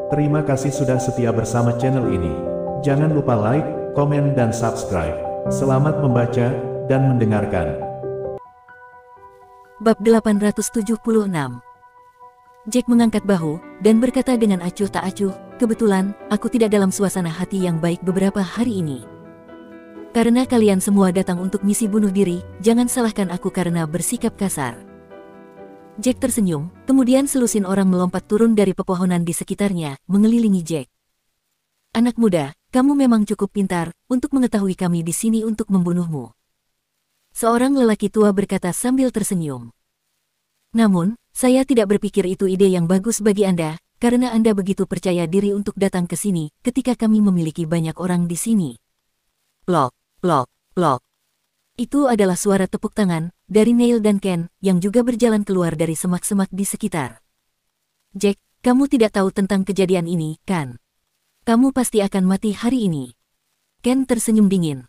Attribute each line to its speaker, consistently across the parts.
Speaker 1: Terima kasih sudah setia bersama channel ini. Jangan lupa like, komen, dan subscribe. Selamat membaca dan mendengarkan.
Speaker 2: Bab 876. Jack mengangkat bahu dan berkata dengan acuh tak acuh, "Kebetulan, aku tidak dalam suasana hati yang baik beberapa hari ini. Karena kalian semua datang untuk misi bunuh diri, jangan salahkan aku karena bersikap kasar." Jack tersenyum, kemudian selusin orang melompat turun dari pepohonan di sekitarnya, mengelilingi Jack. "Anak muda, kamu memang cukup pintar untuk mengetahui kami di sini untuk membunuhmu." Seorang lelaki tua berkata sambil tersenyum. "Namun, saya tidak berpikir itu ide yang bagus bagi Anda, karena Anda begitu percaya diri untuk datang ke sini ketika kami memiliki banyak orang di sini." Plok, plok, plok. Itu adalah suara tepuk tangan dari Neil dan Ken yang juga berjalan keluar dari semak-semak di sekitar. "Jack, kamu tidak tahu tentang kejadian ini, kan? Kamu pasti akan mati hari ini." Ken tersenyum dingin.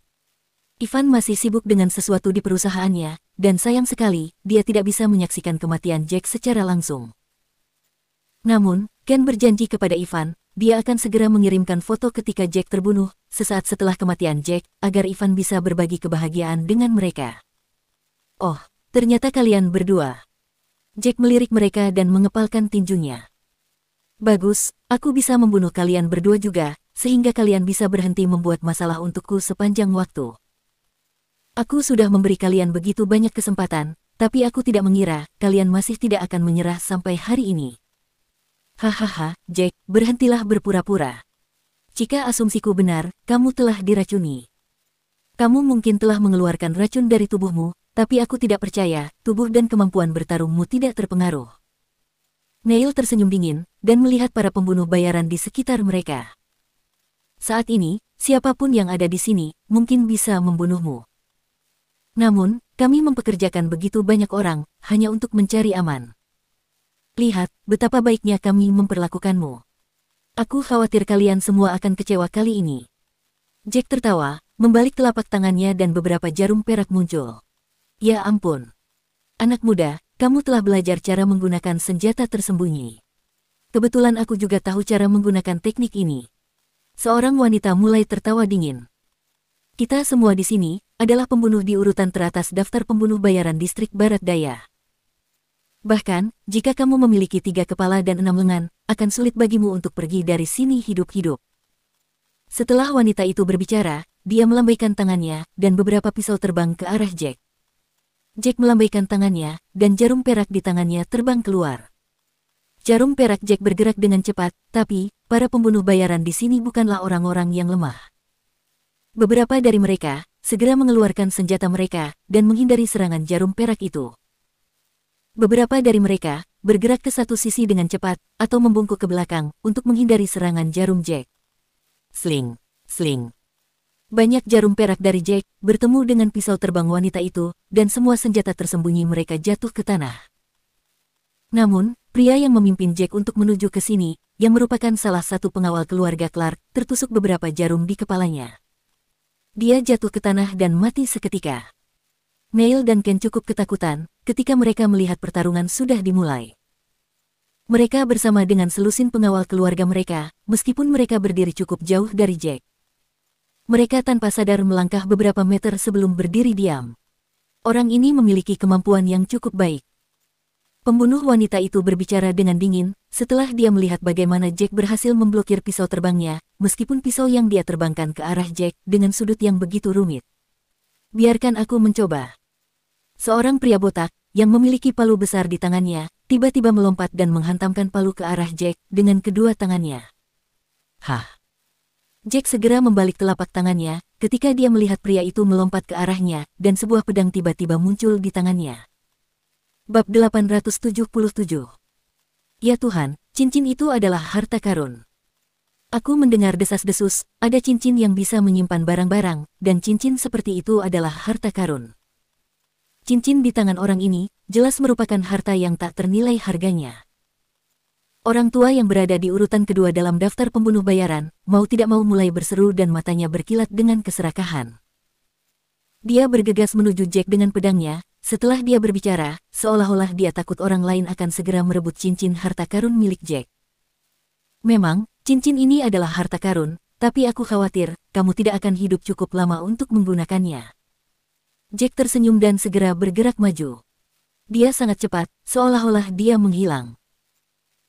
Speaker 2: Ivan masih sibuk dengan sesuatu di perusahaannya, dan sayang sekali, dia tidak bisa menyaksikan kematian Jack secara langsung. Namun, Ken berjanji kepada Ivan, dia akan segera mengirimkan foto ketika Jack terbunuh, sesaat setelah kematian Jack, agar Ivan bisa berbagi kebahagiaan dengan mereka. "Oh, ternyata kalian berdua." Jack melirik mereka dan mengepalkan tinjunya. "Bagus, aku bisa membunuh kalian berdua juga, sehingga kalian bisa berhenti membuat masalah untukku sepanjang waktu. Aku sudah memberi kalian begitu banyak kesempatan, tapi aku tidak mengira kalian masih tidak akan menyerah sampai hari ini." "Hahaha, Jack, berhentilah berpura-pura. Jika asumsiku benar, kamu telah diracuni. Kamu mungkin telah mengeluarkan racun dari tubuhmu, tapi aku tidak percaya, tubuh dan kemampuan bertarungmu tidak terpengaruh." Neil tersenyum dingin, dan melihat para pembunuh bayaran di sekitar mereka. "Saat ini, siapapun yang ada di sini, mungkin bisa membunuhmu. Namun, kami mempekerjakan begitu banyak orang, hanya untuk mencari aman. Lihat, betapa baiknya kami memperlakukanmu. Aku khawatir kalian semua akan kecewa kali ini." Jack tertawa, membalik telapak tangannya dan beberapa jarum perak muncul. "Ya ampun. Anak muda, kamu telah belajar cara menggunakan senjata tersembunyi. Kebetulan aku juga tahu cara menggunakan teknik ini." Seorang wanita mulai tertawa dingin. "Kita semua di sini adalah pembunuh di urutan teratas daftar pembunuh bayaran distrik Barat Daya. Bahkan, jika kamu memiliki 3 kepala dan 6 lengan, akan sulit bagimu untuk pergi dari sini hidup-hidup." Setelah wanita itu berbicara, dia melambaikan tangannya, dan beberapa pisau terbang ke arah Jack. Jack melambaikan tangannya, dan jarum perak di tangannya terbang keluar. Jarum perak Jack bergerak dengan cepat, tapi, para pembunuh bayaran di sini bukanlah orang-orang yang lemah. Beberapa dari mereka segera mengeluarkan senjata mereka, dan menghindari serangan jarum perak itu. Beberapa dari mereka bergerak ke satu sisi dengan cepat, atau membungkuk ke belakang untuk menghindari serangan jarum Jack. Sling, sling. Banyak jarum perak dari Jack bertemu dengan pisau terbang wanita itu, dan semua senjata tersembunyi mereka jatuh ke tanah. Namun, pria yang memimpin Jack untuk menuju ke sini, yang merupakan salah satu pengawal keluarga Clark, tertusuk beberapa jarum di kepalanya. Dia jatuh ke tanah dan mati seketika. Neil dan Ken cukup ketakutan ketika mereka melihat pertarungan sudah dimulai. Mereka bersama dengan selusin pengawal keluarga mereka, meskipun mereka berdiri cukup jauh dari Jack. Mereka tanpa sadar melangkah beberapa meter sebelum berdiri diam. Orang ini memiliki kemampuan yang cukup baik. Pembunuh wanita itu berbicara dengan dingin, setelah dia melihat bagaimana Jack berhasil memblokir pisau terbangnya, meskipun pisau yang dia terbangkan ke arah Jack dengan sudut yang begitu rumit. "Biarkan aku mencoba." Seorang pria botak, yang memiliki palu besar di tangannya, tiba-tiba melompat dan menghantamkan palu ke arah Jack dengan kedua tangannya. "Hah!" Jack segera membalik telapak tangannya, ketika dia melihat pria itu melompat ke arahnya, dan sebuah pedang tiba-tiba muncul di tangannya. Bab 877. "Ya Tuhan, cincin itu adalah harta karun. Aku mendengar desas-desus, ada cincin yang bisa menyimpan barang-barang, dan cincin seperti itu adalah harta karun. Cincin di tangan orang ini jelas merupakan harta yang tak ternilai harganya." Orang tua yang berada di urutan kedua dalam daftar pembunuh bayaran, mau tidak mau mulai berseru dan matanya berkilat dengan keserakahan. Dia bergegas menuju Jack dengan pedangnya, Setelah dia berbicara, seolah-olah dia takut orang lain akan segera merebut cincin harta karun milik Jack. Memang, cincin ini adalah harta karun, tapi aku khawatir kamu tidak akan hidup cukup lama untuk menggunakannya. Jack tersenyum dan segera bergerak maju. Dia sangat cepat, seolah-olah dia menghilang.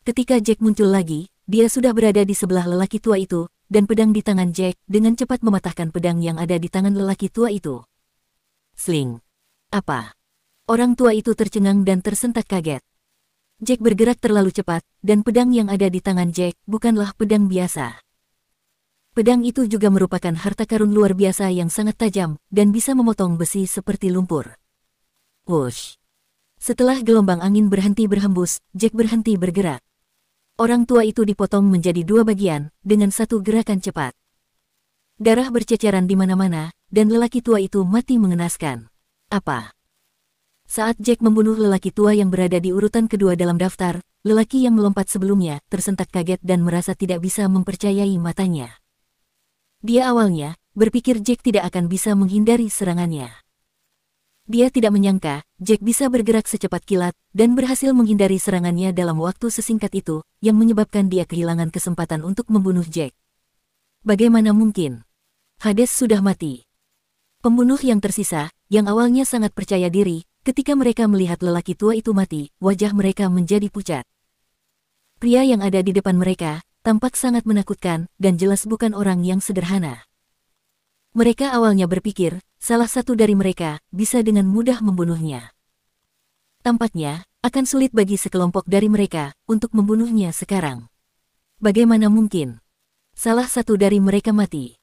Speaker 2: Ketika Jack muncul lagi, dia sudah berada di sebelah lelaki tua itu, dan pedang di tangan Jack dengan cepat mematahkan pedang yang ada di tangan lelaki tua itu. Sling. Apa? Orang tua itu tercengang dan tersentak kaget. Jack bergerak terlalu cepat, dan pedang yang ada di tangan Jack bukanlah pedang biasa. Pedang itu juga merupakan harta karun luar biasa yang sangat tajam, dan bisa memotong besi seperti lumpur. Whoosh! Setelah gelombang angin berhenti berhembus, Jack berhenti bergerak. Orang tua itu dipotong menjadi dua bagian, dengan satu gerakan cepat. Darah berceceran di mana-mana, dan lelaki tua itu mati mengenaskan. Apa? Saat Jack membunuh lelaki tua yang berada di urutan kedua dalam daftar, lelaki yang melompat sebelumnya tersentak kaget dan merasa tidak bisa mempercayai matanya. Dia awalnya berpikir Jack tidak akan bisa menghindari serangannya. Dia tidak menyangka Jack bisa bergerak secepat kilat dan berhasil menghindari serangannya dalam waktu sesingkat itu, yang menyebabkan dia kehilangan kesempatan untuk membunuh Jack. Bagaimana mungkin? Hades sudah mati. Pembunuh yang tersisa, yang awalnya sangat percaya diri, ketika mereka melihat lelaki tua itu mati, wajah mereka menjadi pucat. Pria yang ada di depan mereka tampak sangat menakutkan dan jelas bukan orang yang sederhana. Mereka awalnya berpikir salah satu dari mereka bisa dengan mudah membunuhnya. Tampaknya akan sulit bagi sekelompok dari mereka untuk membunuhnya sekarang. Bagaimana mungkin salah satu dari mereka mati?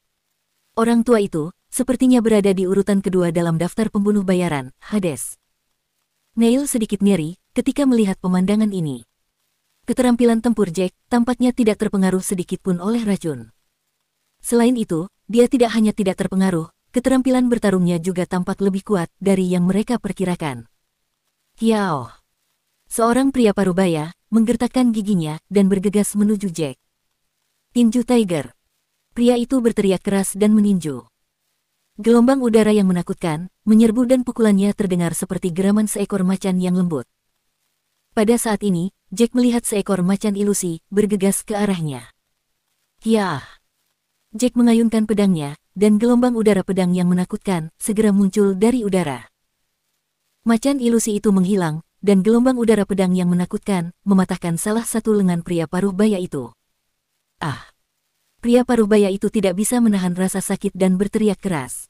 Speaker 2: Orang tua itu sepertinya berada di urutan kedua dalam daftar pembunuh bayaran, Hades. Neil sedikit ngeri ketika melihat pemandangan ini. Keterampilan tempur Jack tampaknya tidak terpengaruh sedikitpun oleh racun. Selain itu, dia tidak hanya tidak terpengaruh, keterampilan bertarungnya juga tampak lebih kuat dari yang mereka perkirakan. Hiao! Seorang pria parubaya menggertakkan giginya dan bergegas menuju Jack. Tinju Tiger! Pria itu berteriak keras dan meninju. Gelombang udara yang menakutkan menyerbu dan pukulannya terdengar seperti geraman seekor macan yang lembut. Pada saat ini, Jack melihat seekor macan ilusi bergegas ke arahnya. Yah! Jack mengayunkan pedangnya, dan gelombang udara pedang yang menakutkan segera muncul dari udara. Macan ilusi itu menghilang, dan gelombang udara pedang yang menakutkan mematahkan salah satu lengan pria paruh baya itu. Ah! Pria paruh baya itu tidak bisa menahan rasa sakit dan berteriak keras.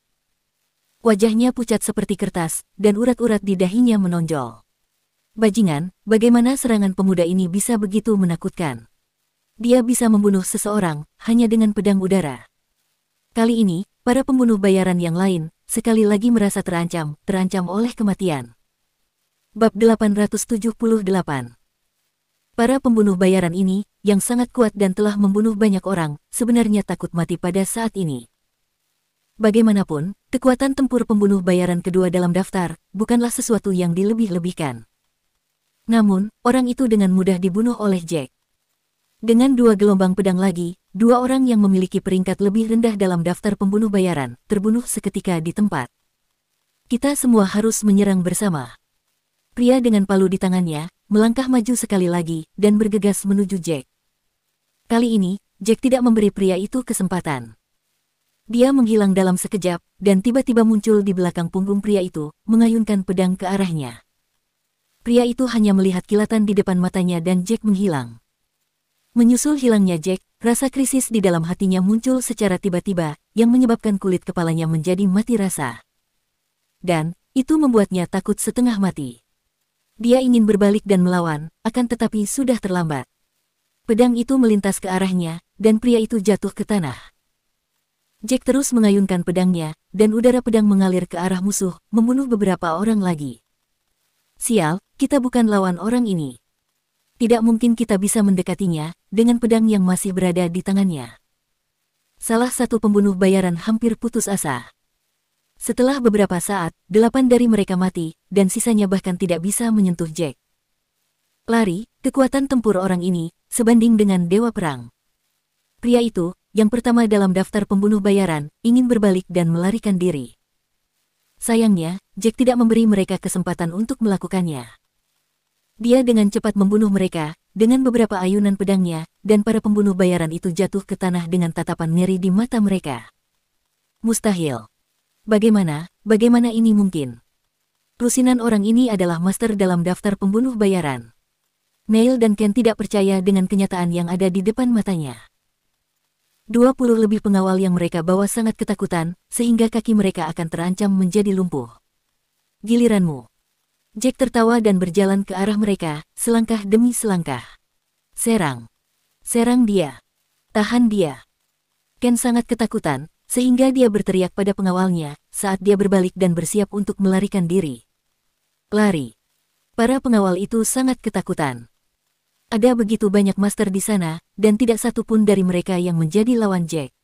Speaker 2: Wajahnya pucat seperti kertas, dan urat-urat di dahinya menonjol. Bajingan, bagaimana serangan pemuda ini bisa begitu menakutkan? Dia bisa membunuh seseorang hanya dengan pedang udara. Kali ini, para pembunuh bayaran yang lain sekali lagi merasa terancam oleh kematian. Bab 878. Para pembunuh bayaran ini, yang sangat kuat dan telah membunuh banyak orang, sebenarnya takut mati pada saat ini. Bagaimanapun, kekuatan tempur pembunuh bayaran kedua dalam daftar bukanlah sesuatu yang dilebih-lebihkan. Namun, orang itu dengan mudah dibunuh oleh Jack. Dengan dua gelombang pedang lagi, dua orang yang memiliki peringkat lebih rendah dalam daftar pembunuh bayaran terbunuh seketika di tempat. Kita semua harus menyerang bersama. Pria dengan palu di tangannya melangkah maju sekali lagi dan bergegas menuju Jack. Kali ini, Jack tidak memberi pria itu kesempatan. Dia menghilang dalam sekejap dan tiba-tiba muncul di belakang punggung pria itu, mengayunkan pedang ke arahnya. Pria itu hanya melihat kilatan di depan matanya dan Jack menghilang. Menyusul hilangnya Jack, rasa krisis di dalam hatinya muncul secara tiba-tiba, yang menyebabkan kulit kepalanya menjadi mati rasa. Dan, itu membuatnya takut setengah mati. Dia ingin berbalik dan melawan, akan tetapi sudah terlambat. Pedang itu melintas ke arahnya, dan pria itu jatuh ke tanah. Jack terus mengayunkan pedangnya, dan udara pedang mengalir ke arah musuh, membunuh beberapa orang lagi. Sial, kita bukan lawan orang ini. Tidak mungkin kita bisa mendekatinya, dengan pedang yang masih berada di tangannya. Salah satu pembunuh bayaran hampir putus asa. Setelah beberapa saat, 8 dari mereka mati, dan sisanya bahkan tidak bisa menyentuh Jack. Lari, kekuatan tempur orang ini, sebanding dengan dewa perang. Pria itu, yang pertama dalam daftar pembunuh bayaran, ingin berbalik dan melarikan diri. Sayangnya, Jack tidak memberi mereka kesempatan untuk melakukannya. Dia dengan cepat membunuh mereka, dengan beberapa ayunan pedangnya, dan para pembunuh bayaran itu jatuh ke tanah dengan tatapan ngeri di mata mereka. Mustahil. Bagaimana ini mungkin? Lusinan orang ini adalah master dalam daftar pembunuh bayaran. Neil dan Ken tidak percaya dengan kenyataan yang ada di depan matanya. 20 lebih pengawal yang mereka bawa sangat ketakutan, sehingga kaki mereka akan terancam menjadi lumpuh. Giliranmu. Jack tertawa dan berjalan ke arah mereka, selangkah demi selangkah. Serang. Serang dia. Tahan dia. Ken sangat ketakutan, sehingga dia berteriak pada pengawalnya, saat dia berbalik dan bersiap untuk melarikan diri. Lari. Para pengawal itu sangat ketakutan. Ada begitu banyak master di sana, dan tidak satu pun dari mereka yang menjadi lawan Jack.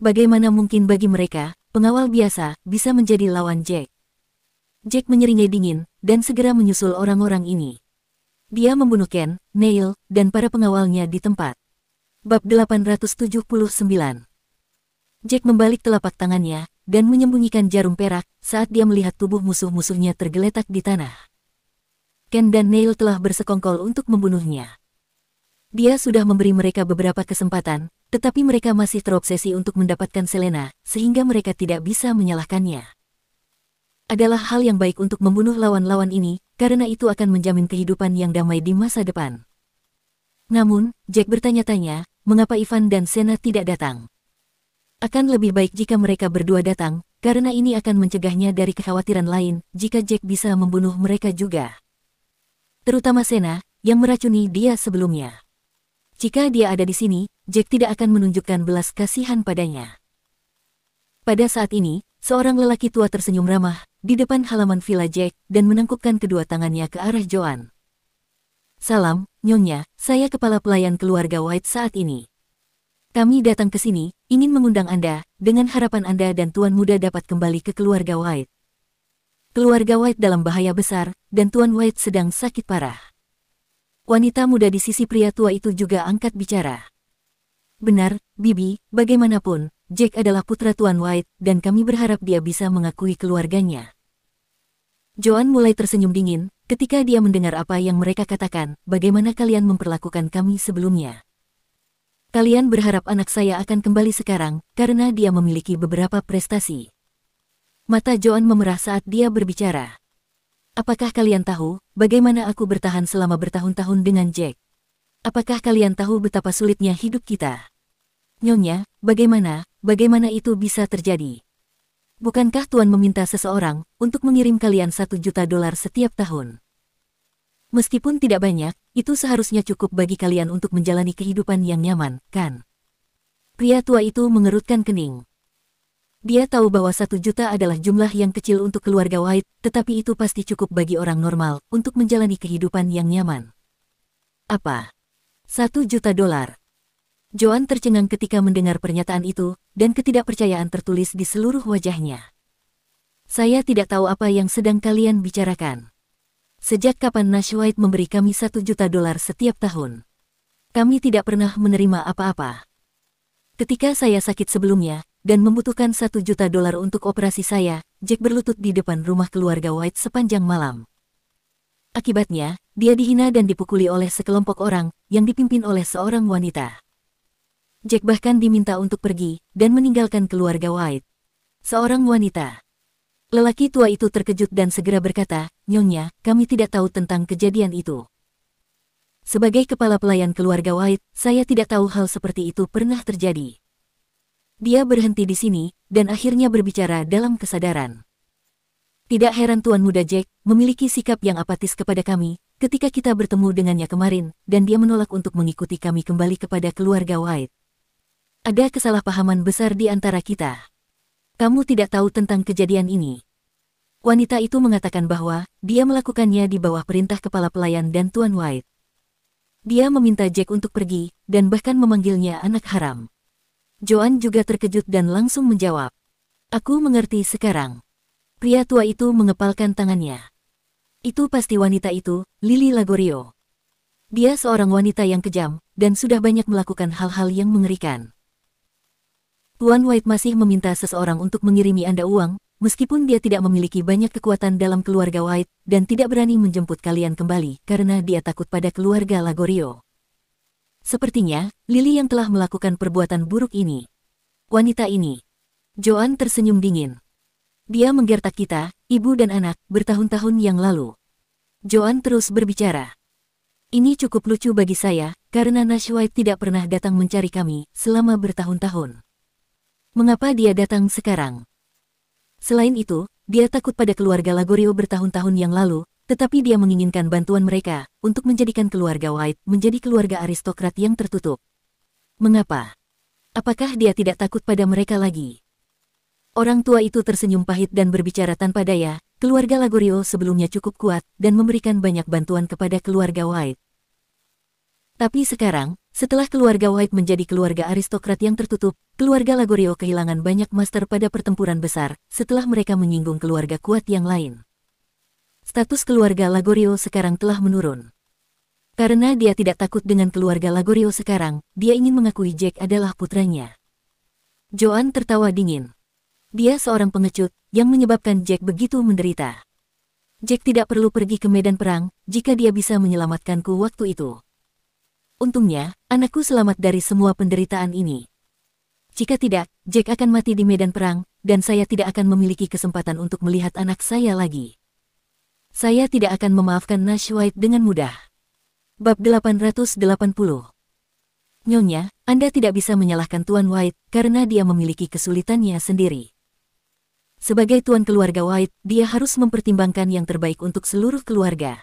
Speaker 2: Bagaimana mungkin bagi mereka, pengawal biasa, bisa menjadi lawan Jack? Jack menyeringai dingin, dan segera menyusul orang-orang ini. Dia membunuh Ken, Neil, dan para pengawalnya di tempat. Bab 879. Jack membalik telapak tangannya, dan menyembunyikan jarum perak, saat dia melihat tubuh musuh-musuhnya tergeletak di tanah. Ken dan Neil telah bersekongkol untuk membunuhnya. Dia sudah memberi mereka beberapa kesempatan, tetapi mereka masih terobsesi untuk mendapatkan Selena, sehingga mereka tidak bisa menyalahkannya. Adalah hal yang baik untuk membunuh lawan-lawan ini, karena itu akan menjamin kehidupan yang damai di masa depan. Namun, Jack bertanya-tanya, mengapa Ivan dan Sena tidak datang? Akan lebih baik jika mereka berdua datang, karena ini akan mencegahnya dari kekhawatiran lain, jika Jack bisa membunuh mereka juga. Terutama Sena, yang meracuni dia sebelumnya. Jika dia ada di sini, Jack tidak akan menunjukkan belas kasihan padanya. Pada saat ini, seorang lelaki tua tersenyum ramah, di depan halaman villa Jack, dan menangkupkan kedua tangannya ke arah Joan. Salam, Nyonya, saya kepala pelayan keluarga White saat ini. Kami datang ke sini, ingin mengundang Anda, dengan harapan Anda dan Tuan Muda dapat kembali ke keluarga White. Keluarga White dalam bahaya besar, dan Tuan White sedang sakit parah. Wanita muda di sisi pria tua itu juga angkat bicara. Benar, Bibi, bagaimanapun, Jack adalah putra Tuan White, dan kami berharap dia bisa mengakui keluarganya. Joan mulai tersenyum dingin, ketika dia mendengar apa yang mereka katakan, bagaimana kalian memperlakukan kami sebelumnya. Kalian berharap anak saya akan kembali sekarang, karena dia memiliki beberapa prestasi. Mata Joan memerah saat dia berbicara. Apakah kalian tahu, bagaimana aku bertahan selama bertahun-tahun dengan Jack? Apakah kalian tahu betapa sulitnya hidup kita? Nyonya, bagaimana itu bisa terjadi? Bukankah Tuan meminta seseorang untuk mengirim kalian $1 juta setiap tahun? Meskipun tidak banyak, itu seharusnya cukup bagi kalian untuk menjalani kehidupan yang nyaman, kan? Pria tua itu mengerutkan kening. Dia tahu bahwa 1 juta adalah jumlah yang kecil untuk keluarga White, tetapi itu pasti cukup bagi orang normal untuk menjalani kehidupan yang nyaman. Apa? $1 juta? Joan tercengang ketika mendengar pernyataan itu, dan ketidakpercayaan tertulis di seluruh wajahnya. Saya tidak tahu apa yang sedang kalian bicarakan. Sejak kapan Nash White memberi kami $1 juta setiap tahun? Kami tidak pernah menerima apa-apa. Ketika saya sakit sebelumnya, dan membutuhkan $1 juta untuk operasi saya, Jack berlutut di depan rumah keluarga White sepanjang malam. Akibatnya, dia dihina dan dipukuli oleh sekelompok orang, yang dipimpin oleh seorang wanita. Jack bahkan diminta untuk pergi, dan meninggalkan keluarga White. Seorang wanita. Lelaki tua itu terkejut dan segera berkata, Nyonya, kami tidak tahu tentang kejadian itu. Sebagai kepala pelayan keluarga White, saya tidak tahu hal seperti itu pernah terjadi. Dia berhenti di sini, dan akhirnya berbicara dalam kesadaran. Tidak heran Tuan Muda Jack memiliki sikap yang apatis kepada kami, ketika kita bertemu dengannya kemarin, dan dia menolak untuk mengikuti kami kembali kepada keluarga White. Ada kesalahpahaman besar di antara kita. Kamu tidak tahu tentang kejadian ini. Wanita itu mengatakan bahwa dia melakukannya di bawah perintah kepala pelayan dan Tuan White. Dia meminta Jack untuk pergi, dan bahkan memanggilnya anak haram. Joan juga terkejut dan langsung menjawab. Aku mengerti sekarang. Pria tua itu mengepalkan tangannya. Itu pasti wanita itu, Lily Lagorio. Dia seorang wanita yang kejam, dan sudah banyak melakukan hal-hal yang mengerikan. Tuan White masih meminta seseorang untuk mengirimi Anda uang, meskipun dia tidak memiliki banyak kekuatan dalam keluarga White dan tidak berani menjemput kalian kembali karena dia takut pada keluarga Lagorio. Sepertinya, Lily yang telah melakukan perbuatan buruk ini. Wanita ini. Joan tersenyum dingin. Dia menggertak kita, ibu dan anak, bertahun-tahun yang lalu. Joan terus berbicara. Ini cukup lucu bagi saya, karena Nash White tidak pernah datang mencari kami selama bertahun-tahun. Mengapa dia datang sekarang? Selain itu, dia takut pada keluarga Lagorio bertahun-tahun yang lalu, tetapi dia menginginkan bantuan mereka untuk menjadikan keluarga White menjadi keluarga aristokrat yang tertutup. Mengapa? Apakah dia tidak takut pada mereka lagi? Orang tua itu tersenyum pahit dan berbicara tanpa daya. Keluarga Lagorio sebelumnya cukup kuat dan memberikan banyak bantuan kepada keluarga White. Tapi sekarang, setelah keluarga White menjadi keluarga aristokrat yang tertutup, keluarga Lagorio kehilangan banyak master pada pertempuran besar setelah mereka menyinggung keluarga kuat yang lain. Status keluarga Lagorio sekarang telah menurun. Karena dia tidak takut dengan keluarga Lagorio sekarang, dia ingin mengakui Jack adalah putranya. Joan tertawa dingin. Dia seorang pengecut yang menyebabkan Jack begitu menderita. Jack tidak perlu pergi ke medan perang jika dia bisa menyelamatkanku waktu itu. Untungnya, anakku selamat dari semua penderitaan ini. Jika tidak, Jack akan mati di medan perang, dan saya tidak akan memiliki kesempatan untuk melihat anak saya lagi. Saya tidak akan memaafkan Nash White dengan mudah. Bab 880. Nyonya, Anda tidak bisa menyalahkan Tuan White karena dia memiliki kesulitannya sendiri. Sebagai tuan keluarga White, dia harus mempertimbangkan yang terbaik untuk seluruh keluarga.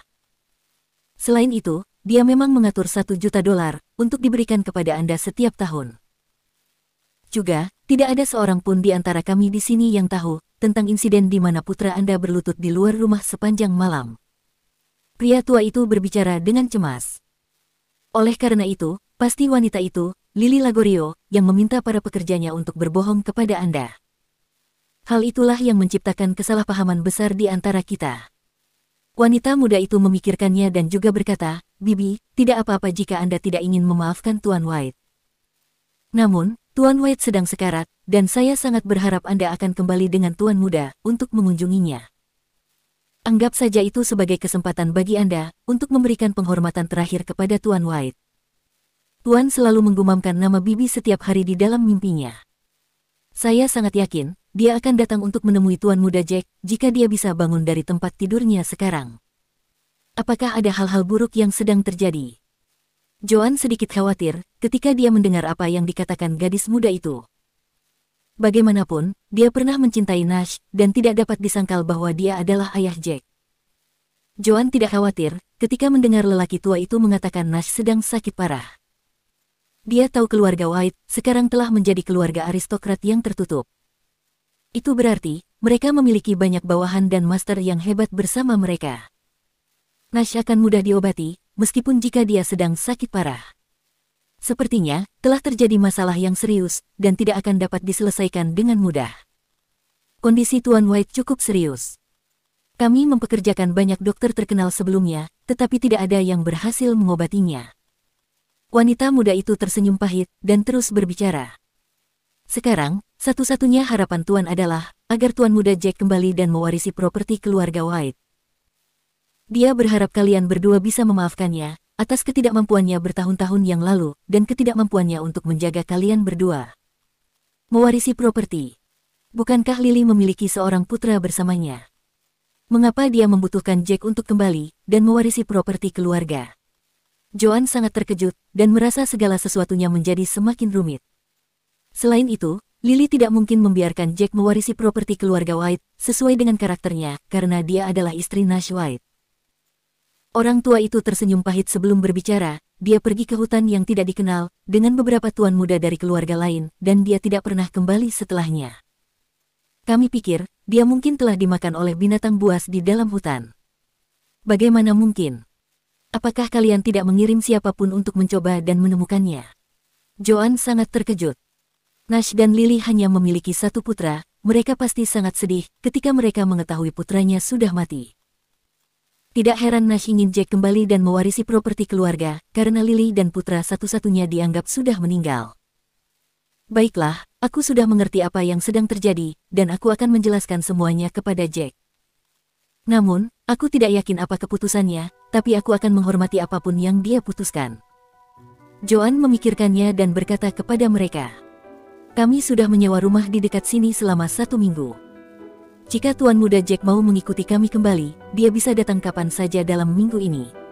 Speaker 2: Selain itu, dia memang mengatur $1 juta untuk diberikan kepada Anda setiap tahun. Juga, tidak ada seorang pun di antara kami di sini yang tahu tentang insiden di mana putra Anda berlutut di luar rumah sepanjang malam. Pria tua itu berbicara dengan cemas. Oleh karena itu, pasti wanita itu, Lily Lagorio, yang meminta para pekerjanya untuk berbohong kepada Anda. Hal itulah yang menciptakan kesalahpahaman besar di antara kita. Wanita muda itu memikirkannya dan juga berkata, Bibi, tidak apa-apa jika Anda tidak ingin memaafkan Tuan White. Namun, Tuan White sedang sekarat, dan saya sangat berharap Anda akan kembali dengan Tuan Muda untuk mengunjunginya. Anggap saja itu sebagai kesempatan bagi Anda untuk memberikan penghormatan terakhir kepada Tuan White. Tuan selalu menggumamkan nama Bibi setiap hari di dalam mimpinya. Saya sangat yakin, dia akan datang untuk menemui Tuan Muda Jack jika dia bisa bangun dari tempat tidurnya sekarang. Apakah ada hal-hal buruk yang sedang terjadi? Joan sedikit khawatir ketika dia mendengar apa yang dikatakan gadis muda itu. Bagaimanapun, dia pernah mencintai Nash dan tidak dapat disangkal bahwa dia adalah ayah Jack. Joan tidak khawatir ketika mendengar lelaki tua itu mengatakan Nash sedang sakit parah. Dia tahu keluarga White sekarang telah menjadi keluarga aristokrat yang tertutup. Itu berarti, mereka memiliki banyak bawahan dan master yang hebat bersama mereka. Nash akan mudah diobati, meskipun jika dia sedang sakit parah. Sepertinya, telah terjadi masalah yang serius, dan tidak akan dapat diselesaikan dengan mudah. Kondisi Tuan White cukup serius. Kami mempekerjakan banyak dokter terkenal sebelumnya, tetapi tidak ada yang berhasil mengobatinya. Wanita muda itu tersenyum pahit, dan terus berbicara. Sekarang, satu-satunya harapan Tuan adalah agar Tuan Muda Jack kembali dan mewarisi properti keluarga White. Dia berharap kalian berdua bisa memaafkannya atas ketidakmampuannya bertahun-tahun yang lalu dan ketidakmampuannya untuk menjaga kalian berdua. Mewarisi properti. Bukankah Lily memiliki seorang putra bersamanya? Mengapa dia membutuhkan Jack untuk kembali dan mewarisi properti keluarga? Joan sangat terkejut dan merasa segala sesuatunya menjadi semakin rumit. Selain itu, Lily tidak mungkin membiarkan Jack mewarisi properti keluarga White sesuai dengan karakternya karena dia adalah istri Nash White. Orang tua itu tersenyum pahit sebelum berbicara. Dia pergi ke hutan yang tidak dikenal dengan beberapa tuan muda dari keluarga lain dan dia tidak pernah kembali setelahnya. Kami pikir dia mungkin telah dimakan oleh binatang buas di dalam hutan. Bagaimana mungkin? Apakah kalian tidak mengirim siapapun untuk mencoba dan menemukannya? Joan sangat terkejut. Nash dan Lily hanya memiliki satu putra, mereka pasti sangat sedih ketika mereka mengetahui putranya sudah mati. Tidak heran Nash ingin Jack kembali dan mewarisi properti keluarga, karena Lily dan putra satu-satunya dianggap sudah meninggal. Baiklah, Aku sudah mengerti apa yang sedang terjadi, dan aku akan menjelaskan semuanya kepada Jack. Namun, aku tidak yakin apa keputusannya, tapi aku akan menghormati apapun yang dia putuskan. Joan memikirkannya dan berkata kepada mereka, "Kami sudah menyewa rumah di dekat sini selama 1 minggu. Jika Tuan Muda Jack mau mengikuti kami kembali, dia bisa datang kapan saja dalam minggu ini."